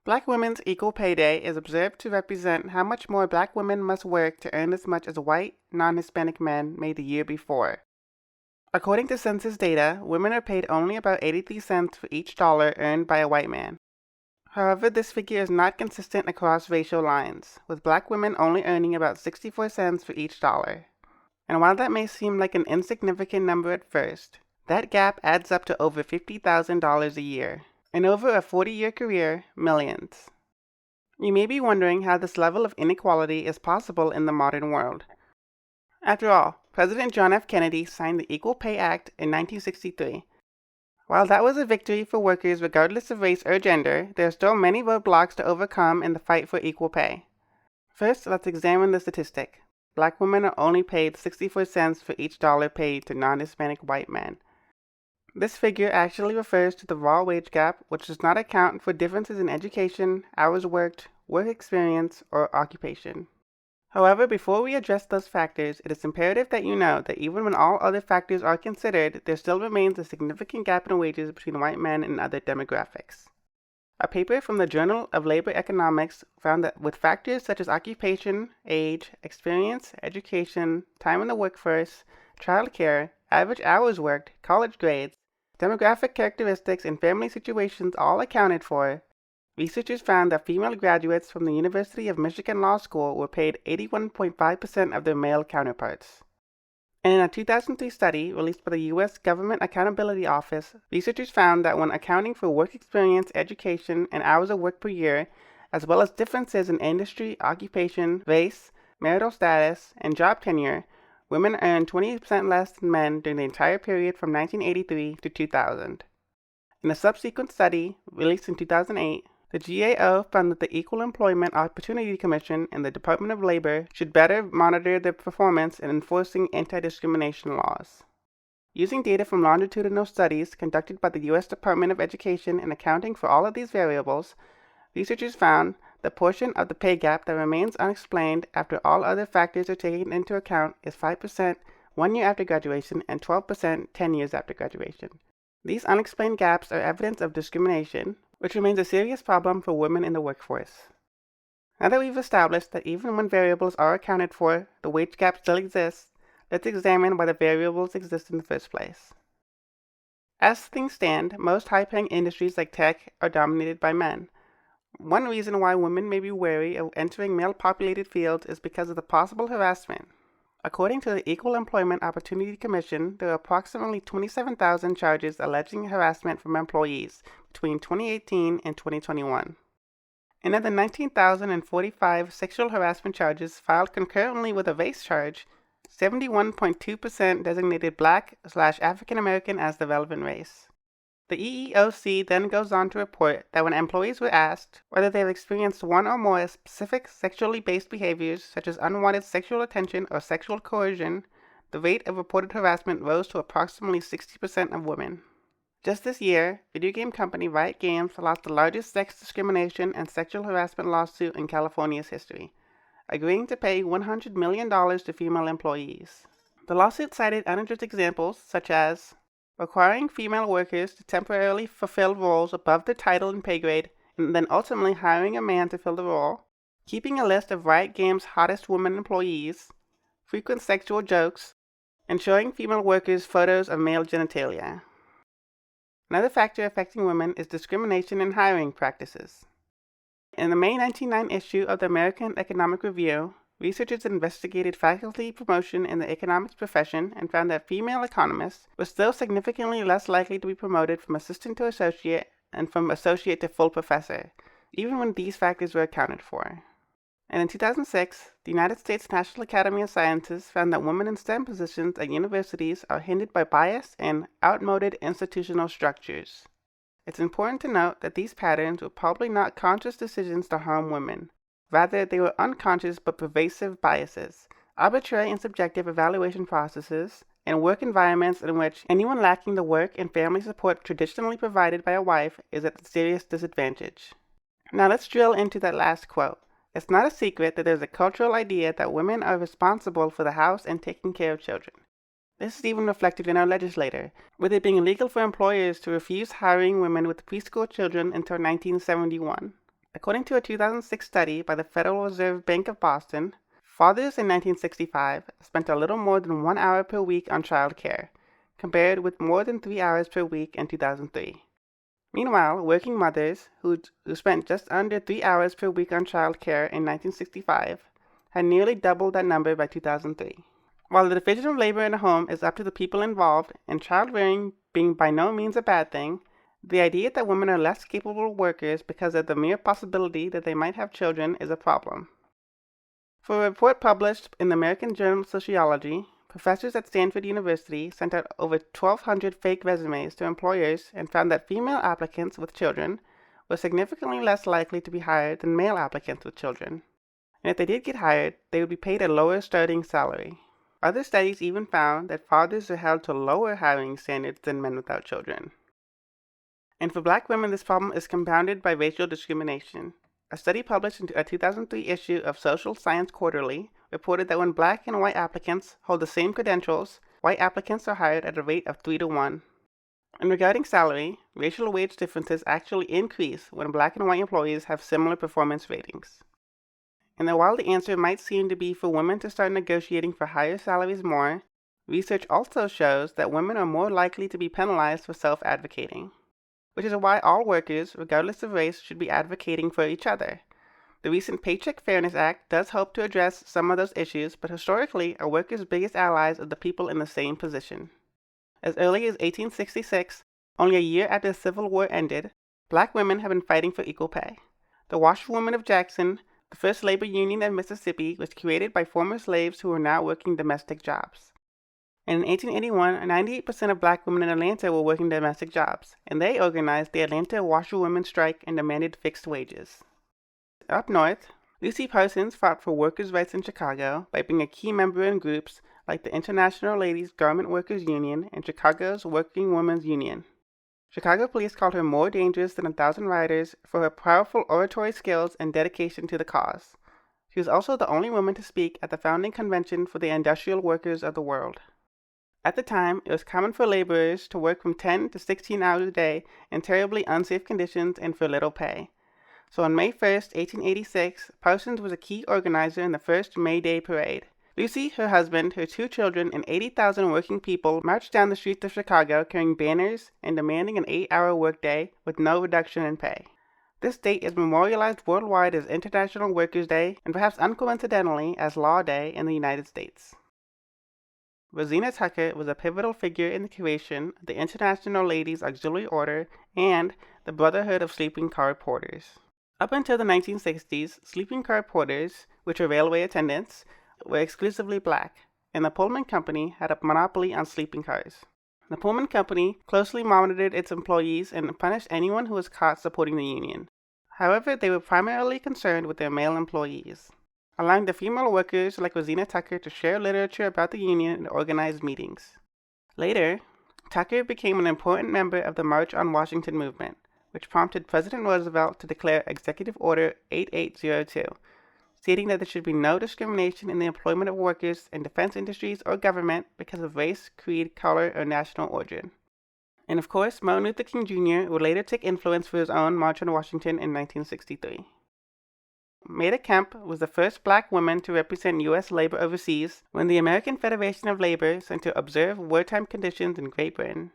Black women's Equal Pay Day is observed to represent how much more black women must work to earn as much as white, non-Hispanic men made the year before. According to census data, women are paid only about 83 cents for each dollar earned by a white man. However, this figure is not consistent across racial lines, with black women only earning about 64 cents for each dollar. And while that may seem like an insignificant number at first, that gap adds up to over $50,000 a year. And over a 40-year career, millions. You may be wondering how this level of inequality is possible in the modern world. After all, President John F. Kennedy signed the Equal Pay Act in 1963. While that was a victory for workers regardless of race or gender, there are still many roadblocks to overcome in the fight for equal pay. First, let's examine the statistic. Black women are only paid 64 cents for each dollar paid to non-Hispanic white men. This figure actually refers to the raw wage gap, which does not account for differences in education, hours worked, work experience, or occupation. However, before we address those factors, it is imperative that you know that even when all other factors are considered, there still remains a significant gap in wages between white men and other demographics. A paper from the Journal of Labor Economics found that with factors such as occupation, age, experience, education, time in the workforce, childcare, average hours worked, college grades, demographic characteristics, and family situations all accounted for, researchers found that female graduates from the University of Michigan Law School were paid 81.5% of their male counterparts. And in a 2003 study released by the U.S. Government Accountability Office, researchers found that when accounting for work experience, education, and hours of work per year, as well as differences in industry, occupation, race, marital status, and job tenure, women earned 20% less than men during the entire period from 1983 to 2000. In a subsequent study, released in 2008, the GAO found that the Equal Employment Opportunity Commission and the Department of Labor should better monitor their performance in enforcing anti-discrimination laws. Using data from longitudinal studies conducted by the U.S. Department of Education and accounting for all of these variables, researchers found the portion of the pay gap that remains unexplained after all other factors are taken into account is 5% 1 year after graduation and 12% 10 years after graduation. These unexplained gaps are evidence of discrimination, which remains a serious problem for women in the workforce. Now that we've established that even when variables are accounted for, the wage gap still exists, let's examine why the variables exist in the first place. As things stand, most high-paying industries like tech are dominated by men. One reason why women may be wary of entering male-populated fields is because of the possible harassment. According to the Equal Employment Opportunity Commission, there are approximately 27,000 charges alleging harassment from employees between 2018 and 2021. And of the 19,045 sexual harassment charges filed concurrently with a race charge, 71.2% designated Black/African American as the relevant race. The EEOC then goes on to report that when employees were asked whether they have experienced one or more specific sexually based behaviors such as unwanted sexual attention or sexual coercion, the rate of reported harassment rose to approximately 60% of women. Just this year, video game company Riot Games lost the largest sex discrimination and sexual harassment lawsuit in California's history, agreeing to pay $100 million to female employees. The lawsuit cited unaddressed examples such as requiring female workers to temporarily fulfill roles above their title and pay grade, and then ultimately hiring a man to fill the role, keeping a list of Riot Games' hottest women employees, frequent sexual jokes, and showing female workers photos of male genitalia. Another factor affecting women is discrimination in hiring practices. In the May 1999 issue of the American Economic Review, researchers investigated faculty promotion in the economics profession and found that female economists were still significantly less likely to be promoted from assistant to associate and from associate to full professor, even when these factors were accounted for. And in 2006, the United States National Academy of Sciences found that women in STEM positions at universities are hindered by bias and outmoded institutional structures. It's important to note that these patterns were probably not conscious decisions to harm women. Rather, they were unconscious but pervasive biases, arbitrary and subjective evaluation processes, and work environments in which anyone lacking the work and family support traditionally provided by a wife is at a serious disadvantage. Now let's drill into that last quote. It's not a secret that there's a cultural idea that women are responsible for the house and taking care of children. This is even reflected in our legislature, with it being illegal for employers to refuse hiring women with preschool children until 1971. According to a 2006 study by the Federal Reserve Bank of Boston, fathers in 1965 spent a little more than 1 hour per week on child care, compared with more than 3 hours per week in 2003. Meanwhile, working mothers, who spent just under 3 hours per week on child care in 1965, had nearly doubled that number by 2003. While the division of labor in a home is up to the people involved, and child rearing being by no means a bad thing, the idea that women are less capable workers because of the mere possibility that they might have children is a problem. For a report published in the American Journal of Sociology, professors at Stanford University sent out over 1,200 fake resumes to employers and found that female applicants with children were significantly less likely to be hired than male applicants with children. And if they did get hired, they would be paid a lower starting salary. Other studies even found that fathers are held to lower hiring standards than men without children. And for black women, this problem is compounded by racial discrimination. A study published in a 2003 issue of Social Science Quarterly reported that when black and white applicants hold the same credentials, white applicants are hired at a rate of 3 to 1. And regarding salary, racial wage differences actually increase when black and white employees have similar performance ratings. And while the answer might seem to be for women to start negotiating for higher salaries more, research also shows that women are more likely to be penalized for self-advocating, which is why all workers, regardless of race, should be advocating for each other. The recent Paycheck Fairness Act does hope to address some of those issues, but historically, a worker's biggest allies are the people in the same position. As early as 1866, only a year after the Civil War ended, black women have been fighting for equal pay. The Washerwomen of Jackson, the first labor union in Mississippi, was created by former slaves who were now working domestic jobs. And in 1881, 98% of black women in Atlanta were working domestic jobs, and they organized the Atlanta Washerwomen's Strike and demanded fixed wages. Up north, Lucy Parsons fought for workers' rights in Chicago by being a key member in groups like the International Ladies Garment Workers Union and Chicago's Working Women's Union. Chicago police called her more dangerous than 1,000 riders for her powerful oratory skills and dedication to the cause. She was also the only woman to speak at the founding convention for the industrial workers of the world. At the time, it was common for laborers to work from 10 to 16 hours a day in terribly unsafe conditions and for little pay. So on May 1st, 1886, Parsons was a key organizer in the first May Day parade. Lucy, her husband, her 2 children, and 80,000 working people marched down the streets of Chicago carrying banners and demanding an 8-hour workday with no reduction in pay. This date is memorialized worldwide as International Workers' Day and perhaps uncoincidentally as Law Day in the United States. Rosina Tucker was a pivotal figure in the creation of the International Ladies Auxiliary Order and the Brotherhood of Sleeping Car Porters. Up until the 1960s, sleeping car porters, which were railway attendants, were exclusively black, and the Pullman Company had a monopoly on sleeping cars. The Pullman Company closely monitored its employees and punished anyone who was caught supporting the union. However, they were primarily concerned with their male employees, allowing the female workers like Rosina Tucker to share literature about the union and organize meetings. Later, Tucker became an important member of the March on Washington movement, which prompted President Roosevelt to declare Executive Order 8802, stating that there should be no discrimination in the employment of workers in defense industries or government because of race, creed, color, or national origin. And of course, Martin Luther King Jr. would later take influence for his own March on Washington in 1963. Maida Kemp was the first black woman to represent U.S. labor overseas when the American Federation of Labor sent to observe wartime conditions in Great Britain.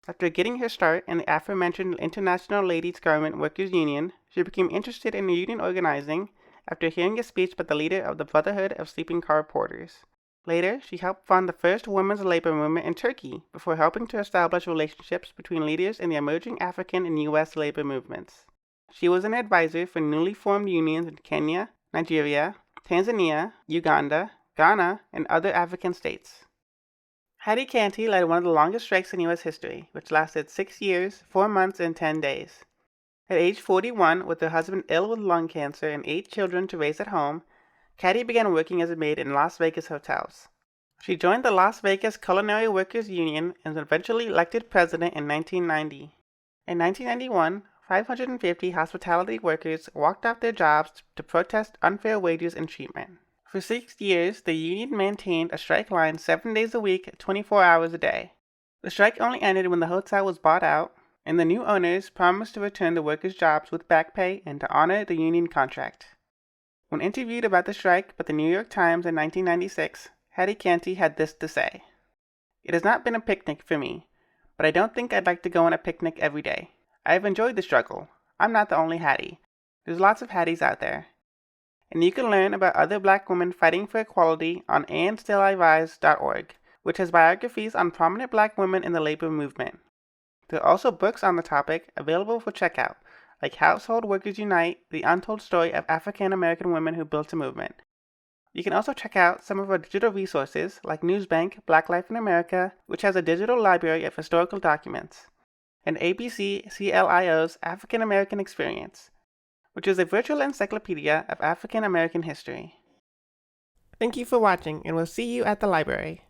After getting her start in the aforementioned International Ladies Garment Workers Union, she became interested in union organizing after hearing a speech by the leader of the Brotherhood of Sleeping Car Porters. Later, she helped fund the first women's labor movement in Turkey before helping to establish relationships between leaders in the emerging African and U.S. labor movements. She was an advisor for newly formed unions in Kenya, Nigeria, Tanzania, Uganda, Ghana, and other African states. Hattie Canty led one of the longest strikes in U.S. history, which lasted 6 years, 4 months, and 10 days. At age 41, with her husband ill with lung cancer and 8 children to raise at home, Hattie began working as a maid in Las Vegas hotels. She joined the Las Vegas Culinary Workers Union and was eventually elected president in 1990. In 1991, 550 hospitality workers walked off their jobs to protest unfair wages and treatment. For 6 years, the union maintained a strike line 7 days a week, 24 hours a day. The strike only ended when the hotel was bought out, and the new owners promised to return the workers' jobs with back pay and to honor the union contract. When interviewed about the strike by the New York Times in 1996, Hattie Canty had this to say: "It has not been a picnic for me, but I don't think I'd like to go on a picnic every day. I have enjoyed the struggle. I'm not the only Hattie. There's lots of Hatties out there." And you can learn about other Black women fighting for equality on andstillIrise.org, which has biographies on prominent Black women in the labor movement. There are also books on the topic available for checkout, like Household Workers Unite, The Untold Story of African American Women Who Built a Movement. You can also check out some of our digital resources, like Newsbank Black Life in America, which has a digital library of historical documents, and ABC CLIO's African American Experience, which is a virtual encyclopedia of African American history. Thank you for watching, and we'll see you at the library.